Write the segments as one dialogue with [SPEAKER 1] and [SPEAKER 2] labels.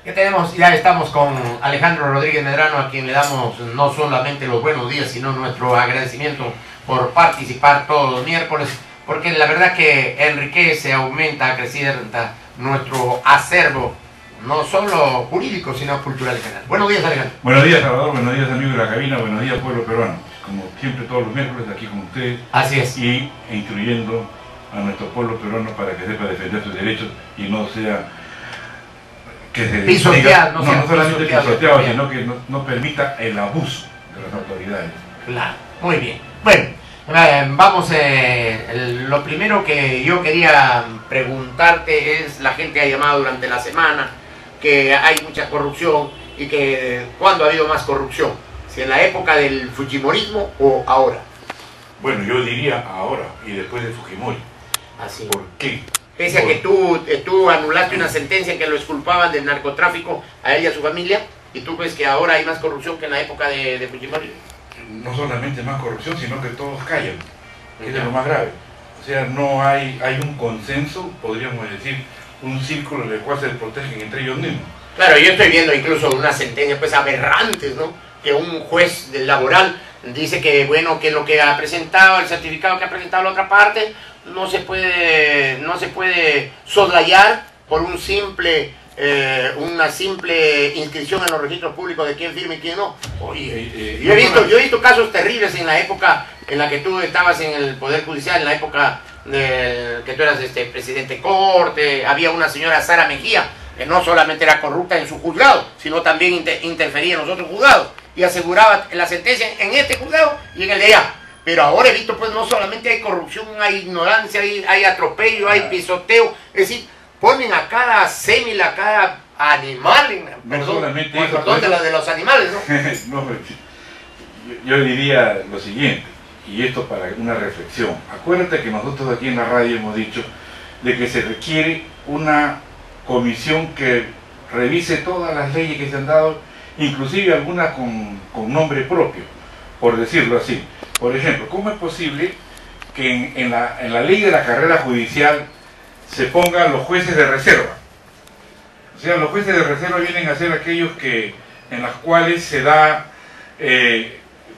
[SPEAKER 1] Ya estamos con Alejandro Rodríguez Medrano, a quien le damos no solamente los buenos días, sino nuestro agradecimiento por participar todos los miércoles, porque la verdad que enriquece, aumenta, acrecienta nuestro acervo, no solo jurídico, sino cultural en general. Buenos días, Alejandro.
[SPEAKER 2] Buenos días, Salvador. Buenos días, amigos de la cabina. Buenos días, pueblo peruano. Como siempre, todos los miércoles aquí con ustedes.
[SPEAKER 1] Así es.
[SPEAKER 2] Y instruyendo a nuestro pueblo peruano para que sepa defender sus derechos y no sea que se
[SPEAKER 1] pisoteado,
[SPEAKER 2] no solamente pisoteado, sino que no permita el abuso de las autoridades.
[SPEAKER 1] Claro, muy bien. Bueno, vamos, lo primero que yo quería preguntarte es, la gente ha llamado durante la semana que hay mucha corrupción y que ¿cuándo ha habido más corrupción? ¿Si en la época del fujimorismo o ahora?
[SPEAKER 2] Bueno, yo diría ahora y después de Fujimori.
[SPEAKER 1] Así.
[SPEAKER 2] ¿Por qué?
[SPEAKER 1] Pese a que tú anulaste una sentencia en que lo exculpaban del narcotráfico a él y a su familia, ¿y tú ves que ahora hay más corrupción que en la época de Fujimori?
[SPEAKER 2] No solamente más corrupción, sino que todos callan, que es lo más grave. O sea, no hay un consenso, podríamos decir, un círculo en el cual se protegen entre ellos mismos.
[SPEAKER 1] Claro, yo estoy viendo incluso una sentencia pues aberrantes, ¿no? Que un juez del laboral dice que, bueno, que lo que ha presentado, el certificado que ha presentado la otra parte, no se puede soslayar por una simple inscripción en los registros públicos de quién firma y quién no. Oye, yo he visto casos terribles en la época en la que tú estabas en el Poder Judicial, en la época que tú eras presidente de corte. Había una señora Sara Mejía que no solamente era corrupta en su juzgado, sino también interfería en los otros juzgados y aseguraba la sentencia en este juzgado y en el de allá. Pero ahora he visto, pues, no solamente hay corrupción, hay ignorancia, hay atropello, hay pisoteo. Es decir, ponen a cada sémil, a cada animal, perdón de los animales, ¿no?
[SPEAKER 2] No, yo diría lo siguiente, y esto para una reflexión. Acuérdate que nosotros aquí en la radio hemos dicho de que se requiere una comisión que revise todas las leyes que se han dado, inclusive algunas con nombre propio, por decirlo así. Por ejemplo, ¿cómo es posible que en la ley de la carrera judicial se pongan los jueces de reserva? O sea, los jueces de reserva vienen a ser aquellos en las cuales se da,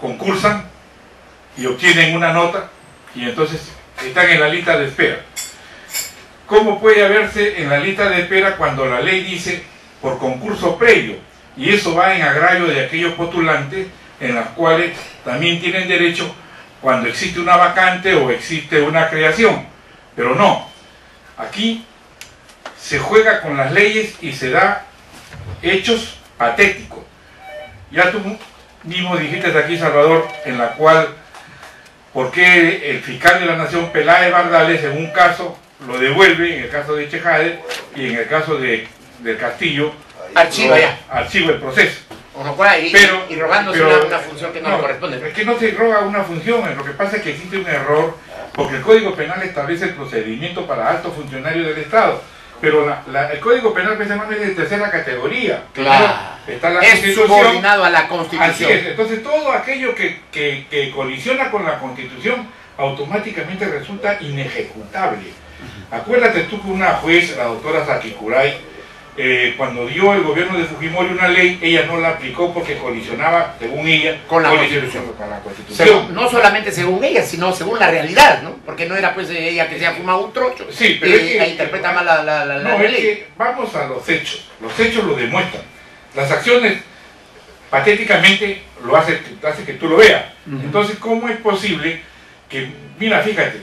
[SPEAKER 2] concursan y obtienen una nota y entonces están en la lista de espera. ¿Cómo puede haberse en la lista de espera cuando la ley dice por concurso previo? Y eso va en agravio de aquellos postulantes en las cuales también tienen derecho cuando existe una vacante o existe una creación. Pero no, aquí se juega con las leyes y se da hechos patéticos. Ya tú mismo dijiste aquí, Salvador, en la cual, ¿por qué el fiscal de la Nación, Peláez Bardales, en un caso lo devuelve, en el caso de Chejade, y en el caso del Castillo, archiva el proceso?
[SPEAKER 1] Y rogándose una función que no le corresponde.
[SPEAKER 2] Es que no se roga una función, lo que pasa es que existe un error, porque el Código Penal establece el procedimiento para altos funcionarios del Estado, pero el Código Penal precisamente es de tercera categoría.
[SPEAKER 1] Claro,
[SPEAKER 2] está la
[SPEAKER 1] es subordinado a la Constitución.
[SPEAKER 2] Así es, entonces todo aquello que colisiona con la Constitución automáticamente resulta inejecutable. Acuérdate tú que una juez, la doctora Sakikurai, cuando dio el gobierno de Fujimori una ley, ella no la aplicó porque colisionaba, según ella,
[SPEAKER 1] con la Constitución. No solamente según ella, sino según la realidad, ¿no? Porque no era pues ella que se ha fumado un trocho.
[SPEAKER 2] Sí, pero
[SPEAKER 1] ella interpreta mal la ley.
[SPEAKER 2] Es que vamos a los hechos lo demuestran. Las acciones patéticamente lo hace que tú lo veas. Entonces, ¿cómo es posible que, mira, fíjate,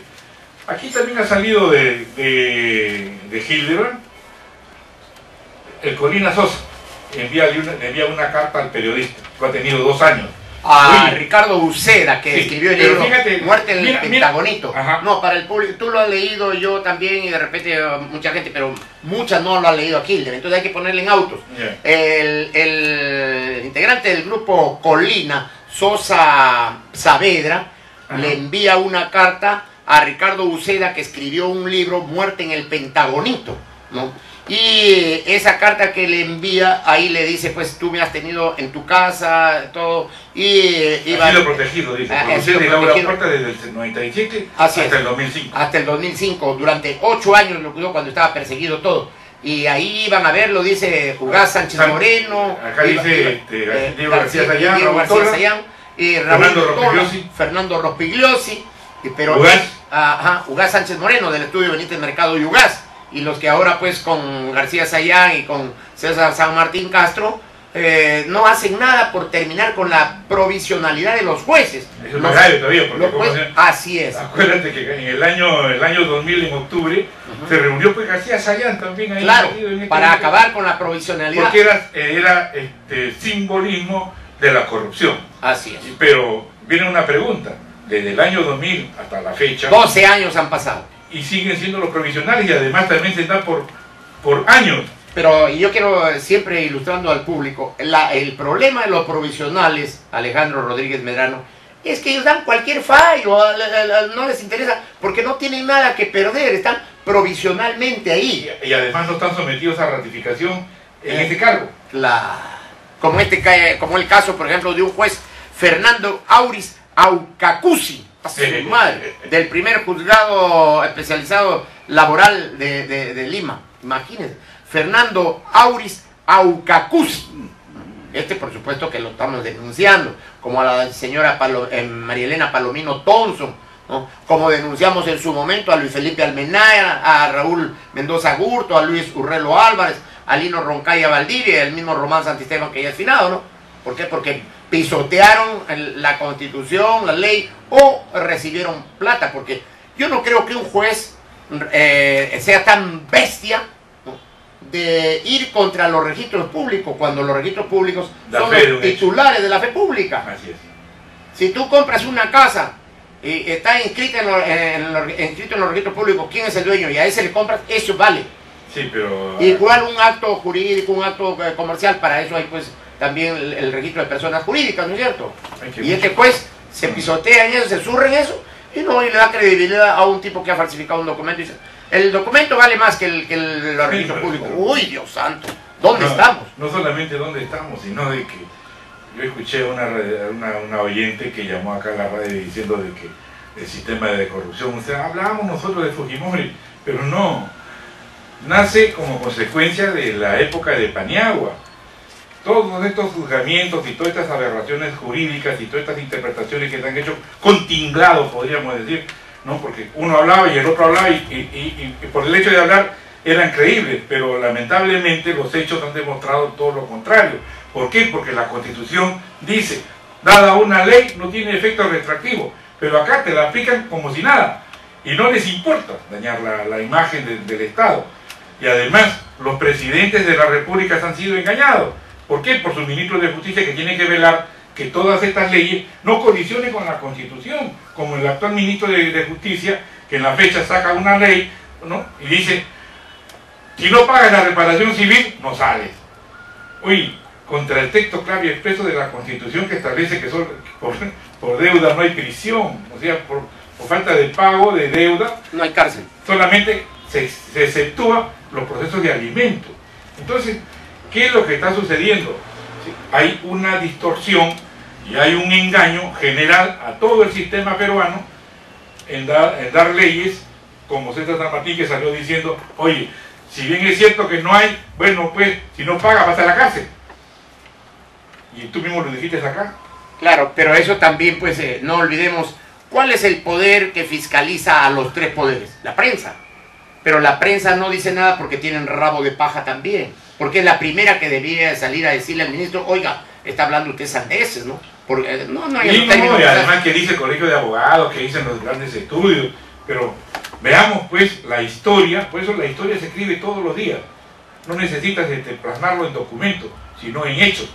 [SPEAKER 2] aquí también ha salido de Hildebrand, el Corina Sosa envía una carta al periodista, que ha tenido 2 años.
[SPEAKER 1] A Ricardo Uceda, que escribió el libro Muerte en el Pentagonito. No, para el público, tú lo has leído, yo también, y de repente mucha gente, pero muchas no lo han leído a Hilder, entonces hay que ponerle en autos. El integrante del grupo Colina, Sosa Saavedra, le envía una carta a Ricardo Uceda, que escribió un libro, Muerte en el Pentagonito, ¿no? Y esa carta que le envía, ahí le dice, pues tú me has tenido en tu casa, todo, y
[SPEAKER 2] ha sido protegido, dice, de Laura Puerta desde el 97 hasta el 2005.
[SPEAKER 1] Hasta el 2005, durante 8 años lo cuidó cuando estaba perseguido todo. y ahí van a verlo, dice Ugaz Sánchez Moreno,
[SPEAKER 2] acá dice Diego García Sayán,
[SPEAKER 1] y Fernando Rospigliosi, pero Ugaz Sánchez Moreno del estudio Benítez Mercado y Ugaz, y los que ahora pues con García Sayán y con César San Martín Castro no hacen nada por terminar con la provisionalidad de los jueces.
[SPEAKER 2] Eso es más grave todavía, porque
[SPEAKER 1] así es.
[SPEAKER 2] Acuérdate que en el año 2000, en octubre, se reunió pues García Sayán también ahí.
[SPEAKER 1] Claro, para acabar con la provisionalidad.
[SPEAKER 2] Porque era simbolismo de la corrupción.
[SPEAKER 1] Así es.
[SPEAKER 2] Pero viene una pregunta, desde el año 2000 hasta la fecha...
[SPEAKER 1] 12 años han pasado.
[SPEAKER 2] Y siguen siendo los provisionales y además también se dan por años.
[SPEAKER 1] Pero yo quiero, siempre ilustrando al público, el problema de los provisionales, Alejandro Rodríguez Medrano, es que ellos dan cualquier fallo, no les interesa, porque no tienen nada que perder, están provisionalmente ahí.
[SPEAKER 2] Y además no están sometidos a ratificación en este cargo.
[SPEAKER 1] Como el caso, por ejemplo, de un juez, Fernando Auris Aucacusi, del primer juzgado especializado laboral de Lima, imagínense. Fernando Auris Aucacusi. Por supuesto que lo estamos denunciando, como a la señora María Elena Palomino Thompson, ¿no? Como denunciamos en su momento a Luis Felipe Almenara, a Raúl Mendoza Gurto, a Luis Urrelo Álvarez, a Lino Roncaya Valdivia, el mismo Román Santisteban que ya es finado, ¿no? ¿Por qué? Porque pisotearon la Constitución, la ley, o recibieron plata, porque yo no creo que un juez sea tan bestia de ir contra los registros públicos, cuando los registros públicos son los titulares de la fe pública.
[SPEAKER 2] Así es.
[SPEAKER 1] Si tú compras una casa y está inscrita en los registros públicos, ¿quién es el dueño? Y a ese le compras, eso vale.
[SPEAKER 2] Sí, pero...
[SPEAKER 1] Igual un acto jurídico, un acto comercial, para eso hay pues también el registro de personas jurídicas, ¿no es cierto? Y juez se pisotea en eso, se surre en eso, y le da credibilidad a un tipo que ha falsificado un documento y dice, el documento vale más que el registro público. Uy, Dios santo, ¿dónde estamos?
[SPEAKER 2] No solamente dónde estamos, sino de que yo escuché una oyente que llamó acá a la radio diciendo de que el sistema de corrupción, o sea, hablábamos nosotros de Fujimori, pero no, nace como consecuencia de la época de Paniagua. Todos estos juzgamientos y todas estas aberraciones jurídicas y todas estas interpretaciones que se han hecho con tinglado, podríamos decir, ¿no? Porque uno hablaba y el otro hablaba y por el hecho de hablar eran creíbles, pero lamentablemente los hechos han demostrado todo lo contrario. ¿Por qué? Porque la Constitución dice, dada una ley no tiene efecto retroactivo, pero acá te la aplican como si nada y no les importa dañar la imagen del Estado. Y además los presidentes de la República han sido engañados. ¿Por qué? Por sus ministros de justicia, que tienen que velar que todas estas leyes no colisionen con la Constitución, como el actual ministro de Justicia, que en la fecha saca una ley, ¿no? Y dice, si no pagas la reparación civil, no sales. Uy, contra el texto claro y expreso de la Constitución, que establece que por deuda no hay prisión, o sea, por falta de pago de deuda,
[SPEAKER 1] no hay cárcel.
[SPEAKER 2] Solamente se exceptúa los procesos de alimento. Entonces, ¿qué es lo que está sucediendo? ¿Sí? Hay una distorsión y hay un engaño general a todo el sistema peruano en dar leyes, como César San Martín, que salió diciendo, oye, si bien es cierto que no hay, bueno, pues, si no pagas vas a la cárcel. Y tú mismo lo dijiste acá.
[SPEAKER 1] Claro, pero eso también, pues, no olvidemos, ¿cuál es el poder que fiscaliza a los tres poderes? La prensa. Pero la prensa no dice nada porque tienen rabo de paja también. Porque es la primera que debía salir a decirle al ministro, oiga, está hablando usted sandeces, ¿no? Porque no hay
[SPEAKER 2] y además que dice el colegio de abogados, que dicen los grandes estudios. Pero veamos pues la historia, por eso la historia se escribe todos los días. No necesitas plasmarlo en documentos, sino en hechos.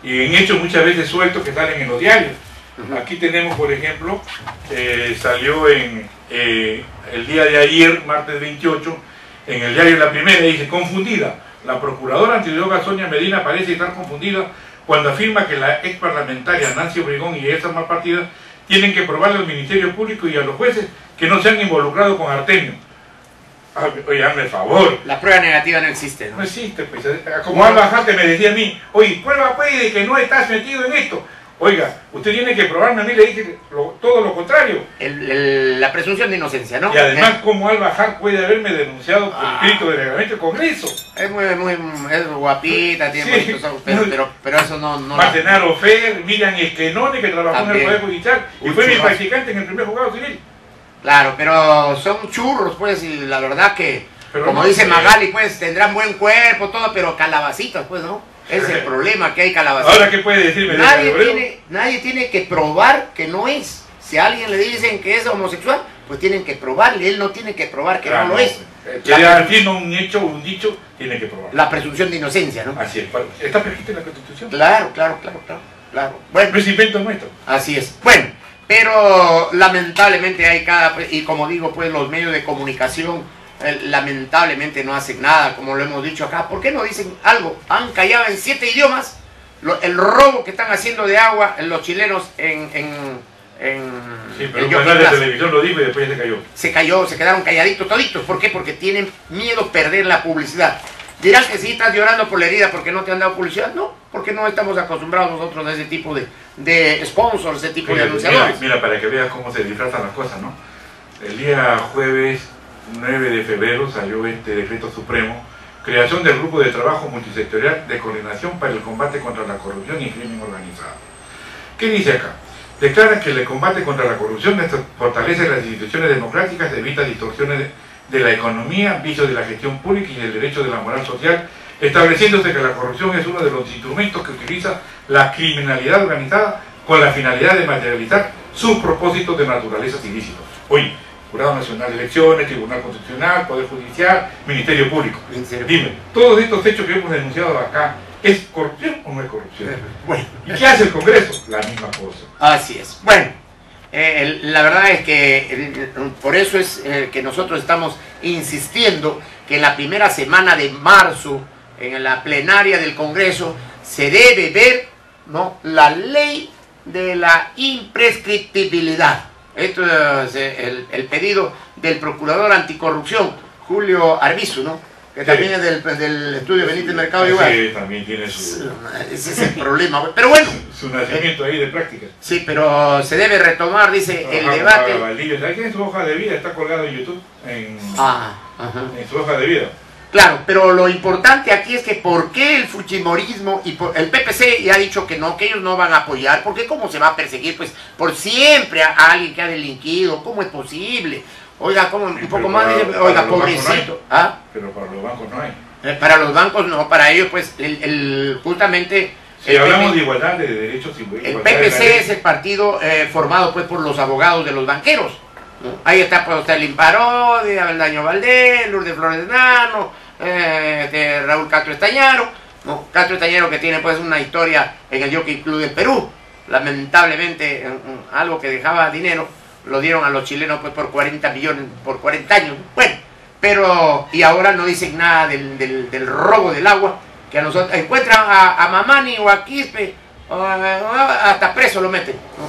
[SPEAKER 2] Y en hechos muchas veces sueltos que salen en los diarios. Aquí tenemos, por ejemplo, salió en el día de ayer, martes 28, en el diario La Primera, dice, confundida. La procuradora antidroga Sonia Medina parece estar confundida cuando afirma que la ex parlamentaria Nancy Obregón y esas más partidas tienen que probarle al Ministerio Público y a los jueces que no se han involucrado con Artemio. Oye, hazme el favor.
[SPEAKER 1] La prueba negativa no existe, ¿no?
[SPEAKER 2] No existe, pues. Como Alba Jate me decía a mí, oye, prueba pues de que no estás metido en esto. Oiga, usted tiene que probarme, a mí le dije todo lo contrario.
[SPEAKER 1] La presunción de inocencia, ¿no?
[SPEAKER 2] Y además, ¿cómo Al-Bahar puede haberme denunciado por escrito del reglamento del Congreso?
[SPEAKER 1] Es guapita, tiene
[SPEAKER 2] Sí,
[SPEAKER 1] bonitos ojos, pero eso no...
[SPEAKER 2] Marcenaro Fer, Miriam Esquenone, que trabajó
[SPEAKER 1] También.
[SPEAKER 2] en el Poder Judicial y fue mi practicante en el primer juzgado civil.
[SPEAKER 1] Claro, pero son churros, pues, y la verdad que,
[SPEAKER 2] pero
[SPEAKER 1] como
[SPEAKER 2] no,
[SPEAKER 1] dice Magali, pues, tendrán buen cuerpo, todo, pero calabacitas, pues, ¿no? Es el problema, que hay calabacitas.
[SPEAKER 2] Ahora, ¿qué puede decirme?
[SPEAKER 1] Nadie tiene que probar que no es. Si a alguien le dicen que es homosexual, pues tienen que probarle. Él no tiene que probar que no lo es.
[SPEAKER 2] Que al fin un hecho o un dicho, tiene que probar.
[SPEAKER 1] La presunción de inocencia, ¿no?
[SPEAKER 2] Así es. Está prescrita en la Constitución.
[SPEAKER 1] Claro. Bueno,
[SPEAKER 2] No es invento nuestro.
[SPEAKER 1] así es. Bueno, pero lamentablemente hay y como digo, pues los medios de comunicación lamentablemente no hacen nada, como lo hemos dicho acá. ¿Por qué no dicen algo? Han callado en 7 idiomas el robo que están haciendo de agua los chilenos
[SPEAKER 2] Sí, pero un canal de televisión lo dijo y después se cayó.
[SPEAKER 1] Se quedaron calladitos toditos. ¿Por qué? Porque tienen miedo a perder la publicidad. Dirás que sí, estás llorando por la herida porque no te han dado publicidad. No, porque no estamos acostumbrados nosotros a ese tipo de sponsors, ese tipo de anunciadores.
[SPEAKER 2] Mira, para que veas cómo se disfrazan las cosas, ¿no? El día jueves 9 de febrero salió este decreto supremo, creación del grupo de trabajo multisectorial de coordinación para el combate contra la corrupción y el crimen organizado. ¿Qué dice acá? Declara que el combate contra la corrupción fortalece las instituciones democráticas, evita distorsiones de la economía, vicios de la gestión pública y del derecho de la moral social, estableciéndose que la corrupción es uno de los instrumentos que utiliza la criminalidad organizada con la finalidad de materializar sus propósitos de naturaleza ilícitos. Oye, Jurado Nacional de Elecciones, Tribunal Constitucional, Poder Judicial, Ministerio Público. Dime, todos estos hechos que hemos denunciado acá, ¿es corrupción o no es corrupción?
[SPEAKER 1] Bueno.
[SPEAKER 2] ¿Y qué hace el Congreso? La misma cosa.
[SPEAKER 1] Así es. Bueno, la verdad es que por eso es que nosotros estamos insistiendo que en la primera semana de marzo, en la plenaria del Congreso, se debe ver, ¿no?, la ley de la imprescriptibilidad. Esto es el pedido del procurador anticorrupción, Julio Arbizu, ¿no? Que sí, también es del estudio Benítez Mercado igual.
[SPEAKER 2] Sí, también tiene su...
[SPEAKER 1] Ese es el problema. Pero bueno.
[SPEAKER 2] Su nacimiento ahí de práctica.
[SPEAKER 1] Sí, pero se debe retomar, dice, el debate.
[SPEAKER 2] Aquí en su hoja de vida está colgado en YouTube. En su hoja de vida.
[SPEAKER 1] Claro, pero lo importante aquí es que por qué el fujimorismo y el PPC ya ha dicho que no, que ellos no van a apoyar, porque cómo se va a perseguir pues por siempre a alguien que ha delinquido, ¿cómo es posible? Oiga, como un poco más, dice, oiga, pobrecito. ¿Ah?
[SPEAKER 2] Pero para los bancos no hay.
[SPEAKER 1] Para los bancos no, para ellos pues justamente...
[SPEAKER 2] Si hablamos de igualdad de derechos y igualdad.
[SPEAKER 1] El PPC es el partido formado pues por los abogados de los banqueros, ¿no? Ahí está pues Ostelín Parodi, Abeldaño Valdés, Lourdes Flores Nano, Raúl Castro Estañaro, ¿no? Castro Estañaro que tiene pues una historia en el Jockey Club del Perú. Lamentablemente algo que dejaba dinero lo dieron a los chilenos pues por 40 millones por 40 años. Bueno, pero y ahora no dicen nada del robo del agua, que a nosotros encuentran a Mamani o a Quispe, hasta preso lo meten, ¿no?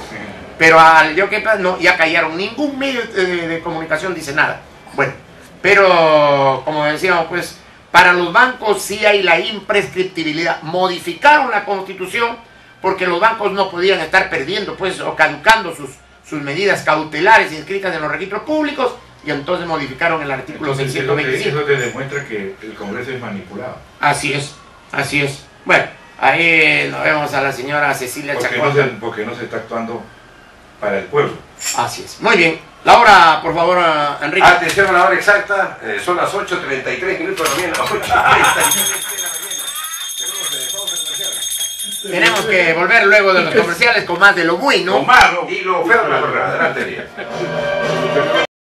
[SPEAKER 1] Pero al Jockey no, ya callaron, ningún medio de comunicación dice nada. Bueno, pero como decíamos pues, para los bancos sí hay la imprescriptibilidad. Modificaron la Constitución porque los bancos no podían estar perdiendo pues o caducando sus medidas cautelares inscritas en los registros públicos, y entonces modificaron el artículo 625.
[SPEAKER 2] Eso te demuestra que el Congreso es manipulado.
[SPEAKER 1] Así es, así es. Bueno, ahí nos vemos a la señora Cecilia Chacón.
[SPEAKER 2] Porque no se está actuando para el pueblo.
[SPEAKER 1] Así es. Muy bien. La hora, por favor, Enrique.
[SPEAKER 3] Atención a la hora exacta, son las 8:33 minutos de la mañana. 8:33 de la mañana.
[SPEAKER 1] Tenemos que volver luego de los comerciales con más de lo bueno.
[SPEAKER 3] Con más y lo feo de la jornada. Adelante, Elías.